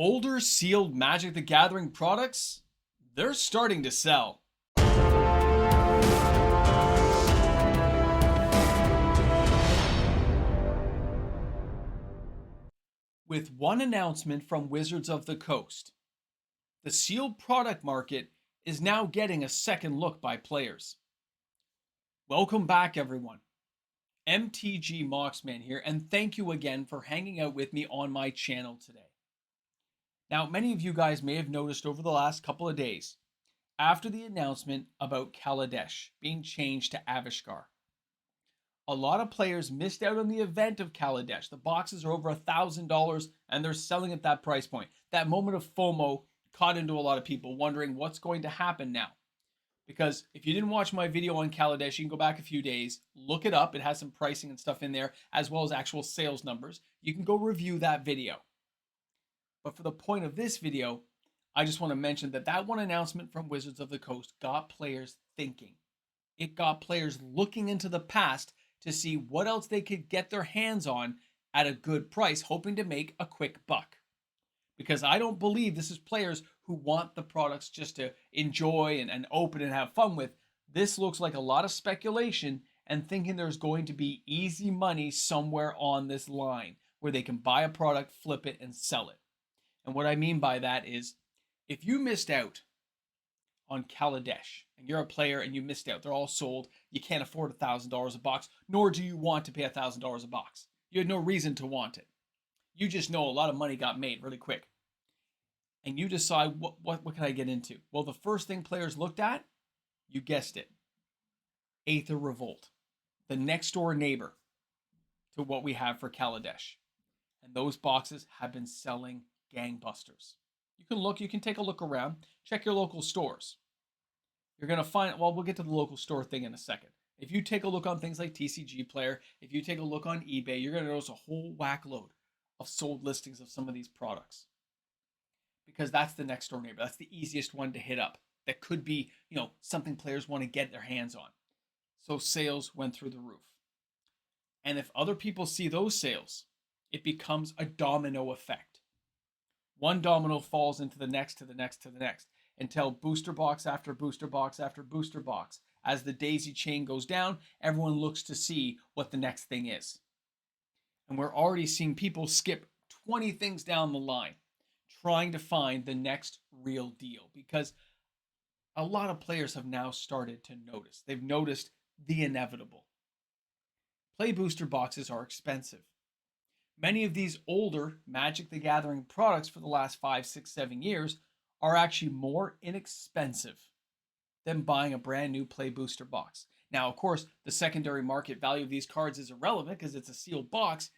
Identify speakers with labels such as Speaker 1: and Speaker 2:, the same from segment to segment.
Speaker 1: Older sealed Magic the Gathering products, they're starting to sell. With one announcement from Wizards of the Coast, the sealed product market is now getting a second look by players. Welcome back, everyone. MTG Moxman here, and thank you again for hanging out with me on my channel today. Now, many of you guys may have noticed over the last couple of days, after the announcement about Kaladesh being changed to Avishkar, a lot of players missed out on the event of Kaladesh. The boxes are over $1,000 and they're selling at that price point. That moment of FOMO caught into a lot of people wondering what's going to happen now. Because if you didn't watch my video on Kaladesh, you can go back a few days, look it up. It has some pricing and stuff in there, as well as actual sales numbers. You can go review that video. But for the point of this video, I just want to mention that one announcement from Wizards of the Coast got players thinking. It got players looking into the past to see what else they could get their hands on at a good price, hoping to make a quick buck. Because I don't believe this is players who want the products just to enjoy and open and have fun with. This looks like a lot of speculation and thinking there's going to be easy money somewhere on this line where they can buy a product, flip it, and sell it. And what I mean by that is, if you missed out on Kaladesh and you're a player and you missed out, they're all sold, you can't afford $1,000 a box, nor do you want to pay $1,000 a box. You had no reason to want it. You just know a lot of money got made really quick. And you decide, what can I get into? Well, the first thing players looked at, you guessed it, Aether Revolt, the next door neighbor to what we have for Kaladesh. And those boxes have been selling gangbusters. You can take a look around, check your local stores. You're going to find, well, we'll get to the local store thing in a second. If you take a look on things like TCG Player, if you take a look on eBay, you're going to notice a whole whack load of sold listings of some of these products. Because that's the next door neighbor. That's the easiest one to hit up. That could be, something players want to get their hands on. So sales went through the roof. And if other people see those sales, it becomes a domino effect. One domino falls into the next, to the next, to the next, until booster box after booster box after booster box. As the daisy chain goes down, everyone looks to see what the next thing is. And we're already seeing people skip 20 things down the line, trying to find the next real deal, because a lot of players have now started to notice. They've noticed the inevitable. Play booster boxes are expensive. Many of these older Magic the Gathering products for the last 5, 6, 7 years are actually more inexpensive than buying a brand new play booster box. Now, of course, the secondary market value of these cards is irrelevant because it's a sealed box,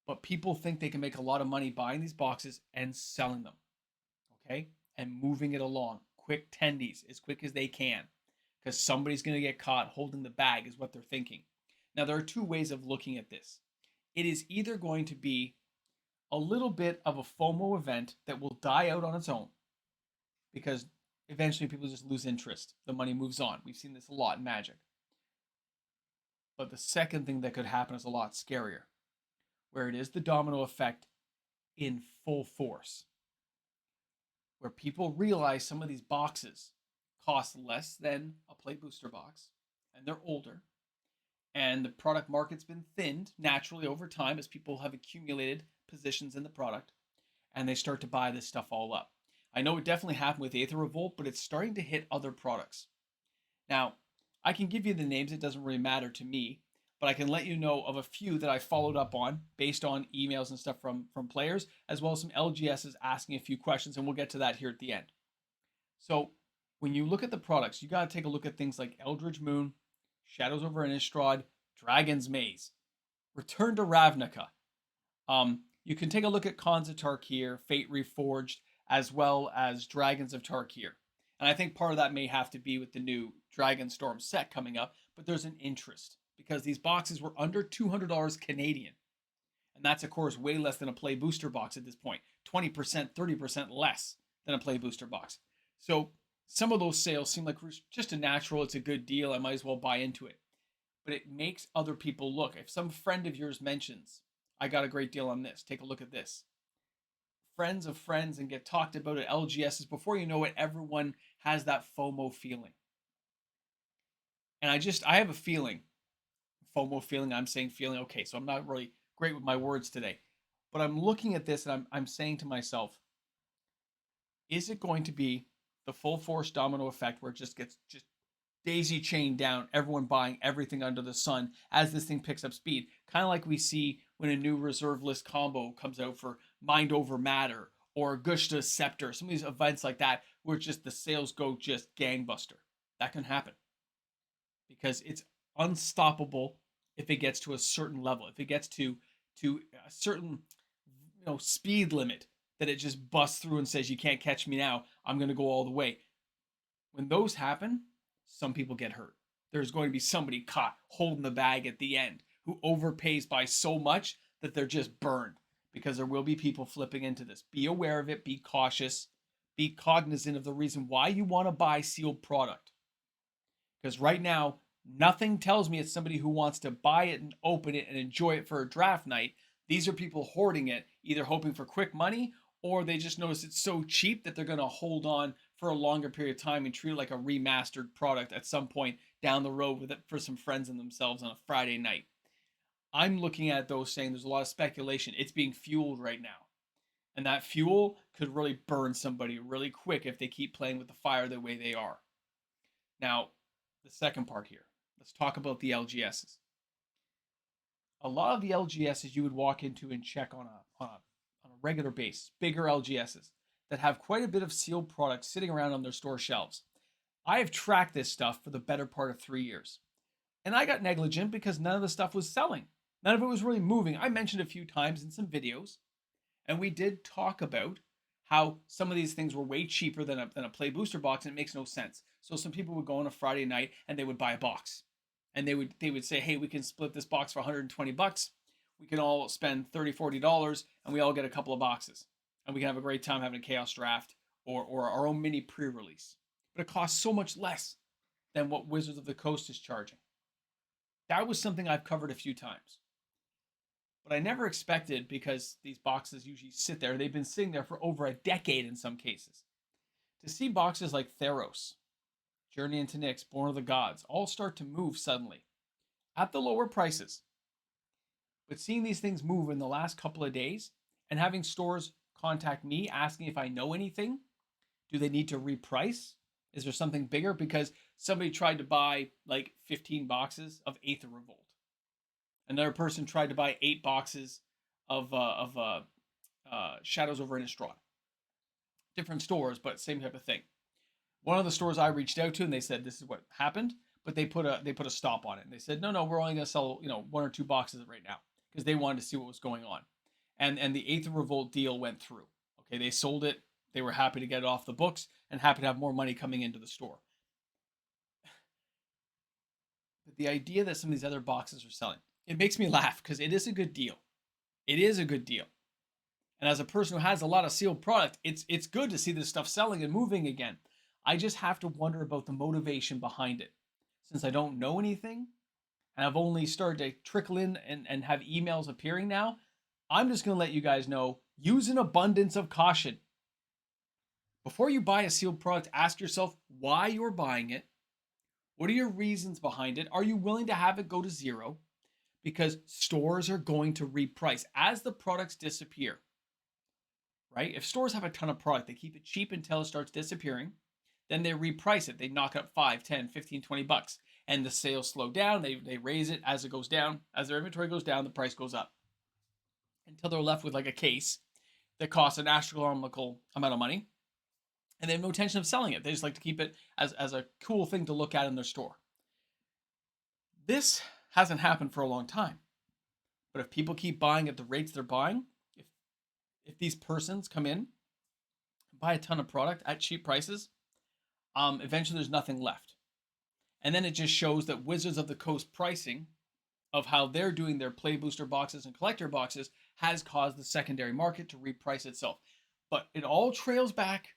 Speaker 1: but people think they can make a lot of money buying these boxes and selling them, okay? And moving it along, quick tendies, as quick as they can, because somebody's going to get caught holding the bag is what they're thinking. Now, there are two ways of looking at this. It is either going to be a little bit of a FOMO event that will die out on its own, because eventually people just lose interest. The money moves on. We've seen this a lot in Magic. But the second thing that could happen is a lot scarier, where it is the domino effect in full force, where people realize some of these boxes cost less than a play booster box, and they're older, and the product market's been thinned naturally over time as people have accumulated positions in the product, and they start to buy this stuff all up. I know it definitely happened with Aether Revolt, but it's starting to hit other products. Now, I can give you the names, it doesn't really matter to me, but I can let you know of a few that I followed up on based on emails and stuff from players, as well as some LGSs asking a few questions, and we'll get to that here at the end. So when you look at the products, you got to take a look at things like Eldritch Moon, Shadows over Innistrad, Dragon's Maze, Return to Ravnica. You can take a look at Khans of Tarkir, Fate Reforged, as well as Dragons of Tarkir. And I think part of that may have to be with the new Dragonstorm set coming up, but there's an interest because these boxes were under $200 Canadian. And that's, of course, way less than a play booster box at this point. 20%, 30% less than a play booster box. So some of those sales seem like just a natural, it's a good deal, I might as well buy into it. But it makes other people look. If some friend of yours mentions, I got a great deal on this, take a look at this. friends of friends and get talked about at LGSs. Before you know it, everyone has that FOMO feeling. And I have a feeling, FOMO feeling, I'm saying feeling. Okay, so I'm not really great with my words today. But I'm looking at this and I'm saying to myself, is it going to be the full force domino effect where it just gets just daisy chain down, everyone buying everything under the sun as this thing picks up speed? Kind of like we see when a new reserve list combo comes out for Mind Over Matter or Gushta's Scepter, some of these events like that where just the sales go just gangbuster. That can happen because it's unstoppable if it gets to a certain level. If it gets to a certain speed limit that it just busts through and says you can't catch me now, I'm going to go all the way. When those happen, some people get hurt. There's going to be somebody caught holding the bag at the end who overpays by so much that they're just burned, because there will be people flipping into this. Be aware of it, be cautious, be cognizant of the reason why you want to buy sealed product. Because right now, nothing tells me it's somebody who wants to buy it and open it and enjoy it for a draft night. These are people hoarding it, either hoping for quick money or they just notice it's so cheap that they're going to hold on for a longer period of time and treat it like a remastered product at some point down the road with it for some friends and themselves on a Friday night. I'm looking at those saying there's a lot of speculation. It's being fueled right now. And that fuel could really burn somebody really quick if they keep playing with the fire the way they are. Now, the second part here. Let's talk about the LGSs. A lot of the LGSs you would walk into and check on a regular basis, bigger LGSs that have quite a bit of sealed products sitting around on their store shelves. I have tracked this stuff for the better part of 3 years. And I got negligent because none of the stuff was selling. None of it was really moving. I mentioned a few times in some videos, and we did talk about how some of these things were way cheaper than a play booster box, and it makes no sense. So some people would go on a Friday night and they would buy a box. And they would say, hey, we can split this box for $120. We can all spend $30, $40, and we all get a couple of boxes. And we can have a great time having a chaos draft or our own mini pre-release. But it costs so much less than what Wizards of the Coast is charging. That was something I've covered a few times. But I never expected, because these boxes usually sit there, they've been sitting there for over a decade in some cases, to see boxes like Theros, Journey into Nyx, Born of the Gods, all start to move suddenly at the lower prices. But seeing these things move in the last couple of days and having stores contact me asking if I know anything, do they need to reprice? Is there something bigger? Because somebody tried to buy like 15 boxes of Aether Revolt. Another person tried to buy 8 boxes of Shadows over Innistrad. Different stores, but same type of thing. One of the stores I reached out to, and they said this is what happened, but they put a stop on it. And they said, no, we're only going to sell 1 or 2 boxes right now, because they wanted to see what was going on. And the Aether Revolt deal went through. Okay, they sold it. They were happy to get it off the books and happy to have more money coming into the store. But the idea that some of these other boxes are selling, it makes me laugh, because it is a good deal. It is a good deal. And as a person who has a lot of sealed product, it's good to see this stuff selling and moving again. I just have to wonder about the motivation behind it. Since I don't know anything, and I've only started to trickle in and have emails appearing now, I'm just going to let you guys know, use an abundance of caution. Before you buy a sealed product, ask yourself why you're buying it. What are your reasons behind it? Are you willing to have it go to zero? Because stores are going to reprice as the products disappear. Right? If stores have a ton of product, they keep it cheap until it starts disappearing. Then they reprice it. They knock it up 5, 10, 15, 20 bucks. And the sales slow down. They raise it as it goes down. As their inventory goes down, the price goes up. Until they're left with like a case that costs an astronomical amount of money. And they have no intention of selling it. They just like to keep it as a cool thing to look at in their store. This hasn't happened for a long time. But if people keep buying at the rates they're buying, if these persons come in, buy a ton of product at cheap prices, eventually there's nothing left. And then it just shows that Wizards of the Coast pricing of how they're doing their play booster boxes and collector boxes has caused the secondary market to reprice itself. But it all trails back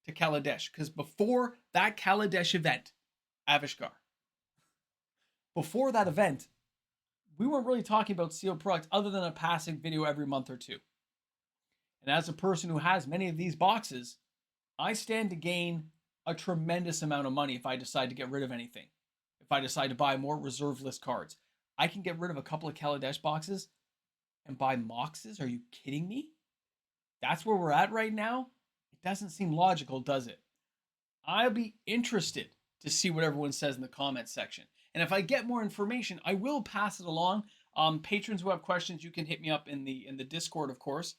Speaker 1: to Kaladesh, because before that Kaladesh event, Avishgar, before that event, we weren't really talking about sealed products other than a passing video every month or two. And as a person who has many of these boxes, I stand to gain a tremendous amount of money if I decide to get rid of anything. If I decide to buy more reserve list cards, I can get rid of a couple of Kaladesh boxes and buy Moxes. Are you kidding me? That's where we're at right now? It doesn't seem logical, does it? I'll be interested to see what everyone says in the comments section. And if I get more information, I will pass it along. Patrons who have questions, you can hit me up in the Discord, of course.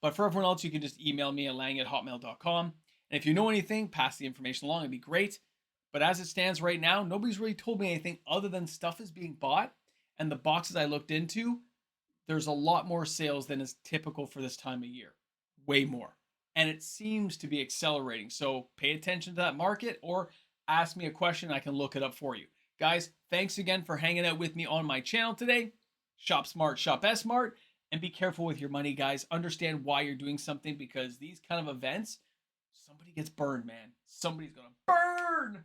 Speaker 1: But for everyone else, you can just email me at lang@hotmail.com. And if you know anything, pass the information along. It'd be great. But as it stands right now, nobody's really told me anything other than stuff is being bought. And the boxes I looked into, there's a lot more sales than is typical for this time of year. Way more. And it seems to be accelerating. So pay attention to that market or ask me a question. I can look it up for you. Guys, thanks again for hanging out with me on my channel today. Shop smart, shop smart, and be careful with your money, guys. Understand why you're doing something, because these kind of events, somebody gets burned, man. Somebody's going to burn.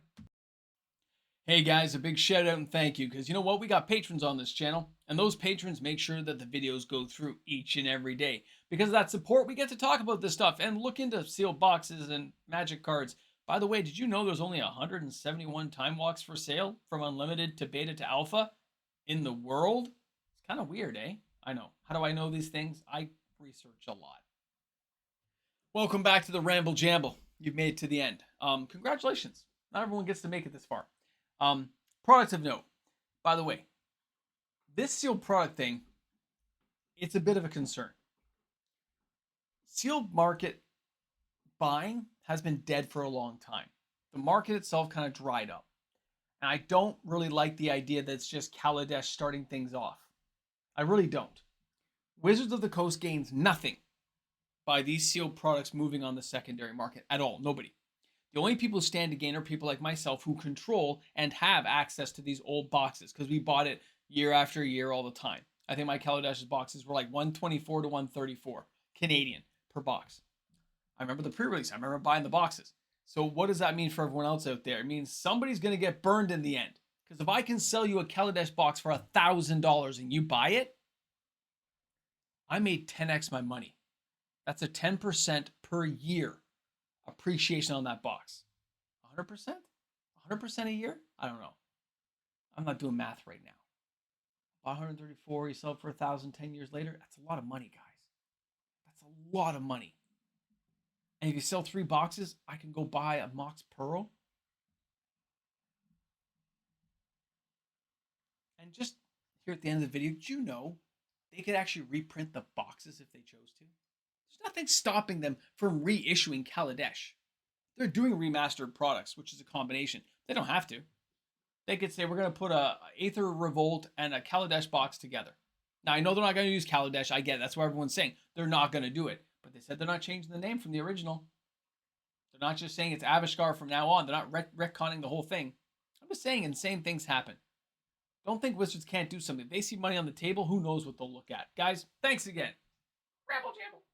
Speaker 1: Hey guys, a big shout out and thank you, because you know what? We got patrons on this channel, and those patrons make sure that the videos go through each and every day. Because of that support, we get to talk about this stuff and look into sealed boxes and magic cards. By the way, did you know there's only 171 time walks for sale from unlimited to beta to alpha in the world? It's kind of weird, eh? I know. How do I know these things? I research a lot. Welcome back to the Ramble Jamble. You've made it to the end. Congratulations. Not everyone gets to make it this far. Products of note. By the way, this sealed product thing, it's a bit of a concern. Sealed market buying has been dead for a long time. The market itself kind of dried up. And I don't really like the idea that it's just Kaladesh starting things off. I really don't. Wizards of the Coast gains nothing by these sealed products moving on the secondary market at all. Nobody. The only people who stand to gain are people like myself who control and have access to these old boxes because we bought it year after year all the time. I think my Kaladesh's boxes were like 124 to 134 Canadian per box. I remember the pre-release. I remember buying the boxes. So what does that mean for everyone else out there? It means somebody's going to get burned in the end. Because if I can sell you a Kaladesh box for $1,000 and you buy it, I made 10x my money. That's a 10% per year appreciation on that box. 100%? 100% a year? I don't know. I'm not doing math right now. 134, you sell it for $1,000 10 years later. That's a lot of money, guys. That's a lot of money. And if you sell 3 boxes, I can go buy a Mox Pearl. And just here at the end of the video, did you know they could actually reprint the boxes if they chose to? There's nothing stopping them from reissuing Kaladesh. They're doing remastered products, which is a combination. They don't have to. They could say, we're going to put a Aether Revolt and a Kaladesh box together. Now, I know they're not going to use Kaladesh. I get it. That's what everyone's saying. They're not going to do it. But they said they're not changing the name from the original. They're not just saying it's Avishkar from now on. They're not retconning the whole thing. I'm just saying insane things happen. Don't think Wizards can't do something. If they see money on the table, who knows what they'll look at. Guys, thanks again. Ramble Jamble.